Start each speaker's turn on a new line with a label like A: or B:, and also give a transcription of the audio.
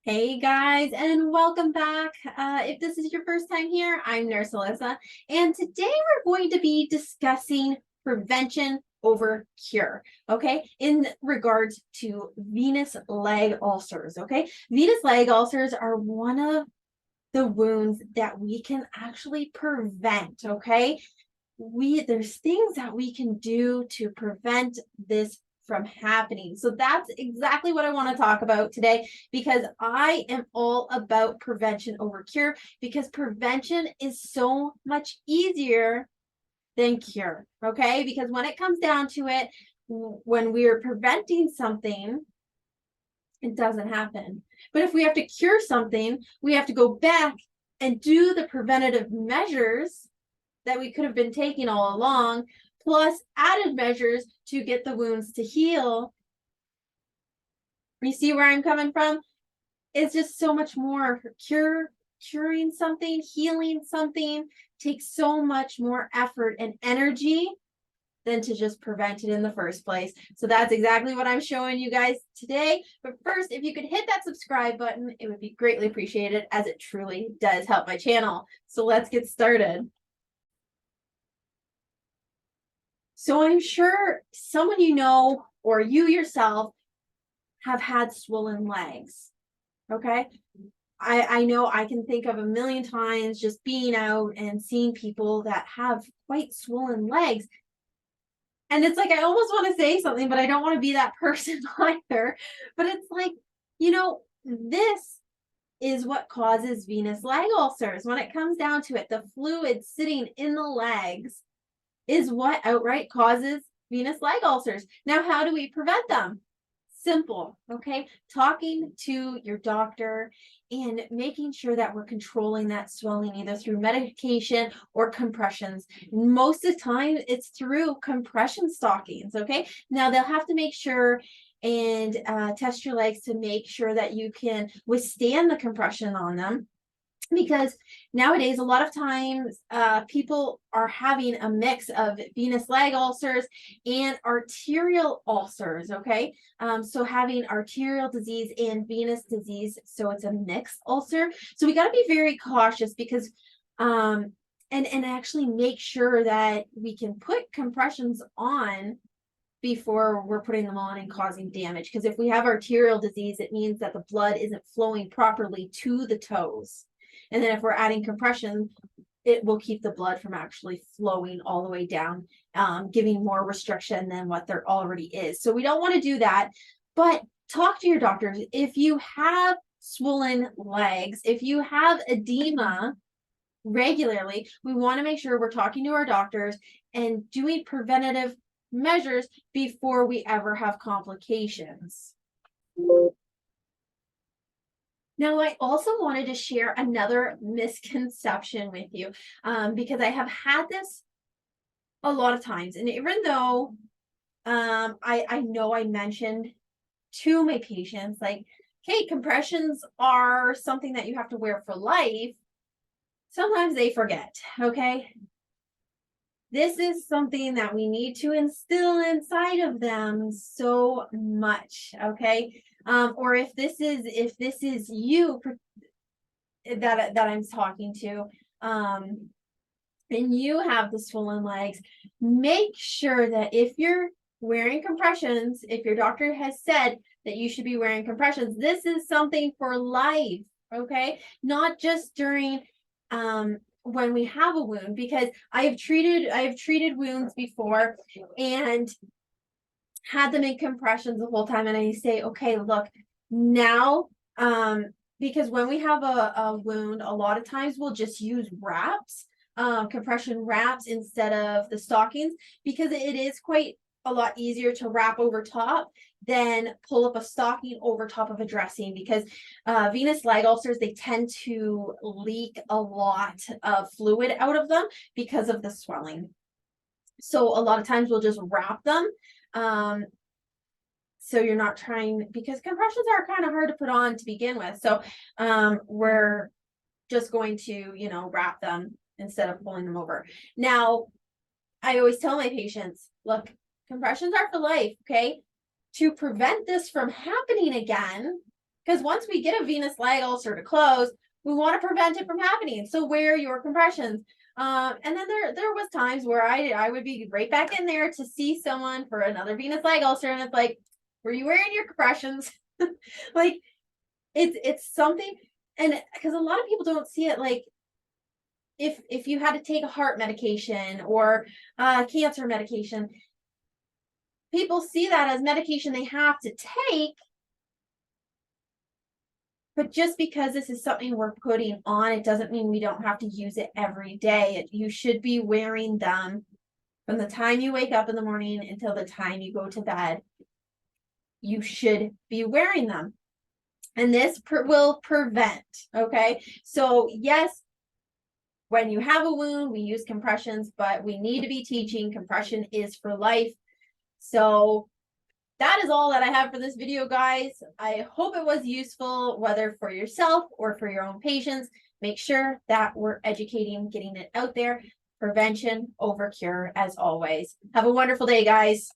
A: Hey guys, and welcome back. If this is your first time here, I'm Nurse Alyssa, and today we're going to be discussing prevention over cure, okay, in regards to venous leg ulcers, okay? Venous leg ulcers are one of the wounds that we can actually prevent, okay? There's things that we can do to prevent this from happening. So that's exactly what I want to talk about today because I am all about prevention over cure because prevention is so much easier than cure. Okay? Because when it comes down to it, when we're preventing something, it doesn't happen. But if we have to cure something, we have to go back and do the preventative measures that we could have been taking all along, plus added measures to get the wounds to heal. You see where I'm coming from? It's just so much more. Curing something, healing something takes so much more effort and energy than to just prevent it in the first place. So that's exactly what I'm showing you guys today. But first, if you could hit that subscribe button, it would be greatly appreciated as it truly does help my channel. So let's get started. So I'm sure someone you know or you yourself have had swollen legs. Okay. I know I can think of a million times just being out and seeing people that have quite swollen legs. And it's like I almost want to say something, but I don't want to be that person either. But it's like, this is what causes venous leg ulcers. When it comes down to it, the fluid sitting in the legs is what outright causes venous leg ulcers. Now, how do we prevent them? Simple, okay? Talking to your doctor and making sure that we're controlling that swelling either through medication or compressions. Most of the time, it's through compression stockings, okay? Now, they'll have to make sure and test your legs to make sure that you can withstand the compression on them because nowadays a lot of times people are having a mix of venous leg ulcers and arterial ulcers, okay? So having arterial disease and venous disease, so it's a mixed ulcer. So we got to be very cautious because and actually make sure that we can put compressions on before we're putting them on and causing damage. Because if we have arterial disease, it means that the blood isn't flowing properly to the toes. And then if we're adding compression, it will keep the blood from actually flowing all the way down, giving more restriction than what there already is. So we don't want to do that. But talk to your doctors. If you have swollen legs, if you have edema regularly, we want to make sure we're talking to our doctors and doing preventative measures before we ever have complications. Now, I also wanted to share another misconception with you because I have had this a lot of times. And even though I know I mentioned to my patients, like, hey, compressions are something that you have to wear for life, sometimes they forget, okay? This is something that we need to instill inside of them so much, okay? Or if this is you that I'm talking to, and you have the swollen legs, make sure that if you're wearing compressions, if your doctor has said that you should be wearing compressions, this is something for life, okay? Not just during when we have a wound, because I have treated wounds before and had them in compressions the whole time, and I say, okay, look, now because when we have a wound, a lot of times we'll just use wraps, compression wraps instead of the stockings, because it is quite a lot easier to wrap over top than pull up a stocking over top of a dressing, because venous leg ulcers, they tend to leak a lot of fluid out of them because of the swelling. So a lot of times we'll just wrap them. So you're not trying, because compressions are kind of hard to put on to begin with. So we're just going to, wrap them instead of pulling them over. Now, I always tell my patients, look, compressions are for life, okay? To prevent this from happening again, Because once we get a venous leg ulcer to close, we want to prevent it from happening. So wear your compressions. And then there was times where I would be right back in there to see someone for another venous leg ulcer, and it's like, were you wearing your compressions? Like, it's something, and because a lot of people don't see it, like if you had to take a heart medication or cancer medication, people see that as medication they have to take. But just because this is something we're putting on, it doesn't mean we don't have to use it every day. You should be wearing them from the time you wake up in the morning until the time you go to bed. You should be wearing them. And this will prevent, okay? So yes, when you have a wound, we use compressions, but we need to be teaching compression is for life. So that is all that I have for this video, guys. I hope it was useful, whether for yourself or for your own patients. Make sure that we're educating, getting it out there. Prevention over cure, as always. Have a wonderful day, guys.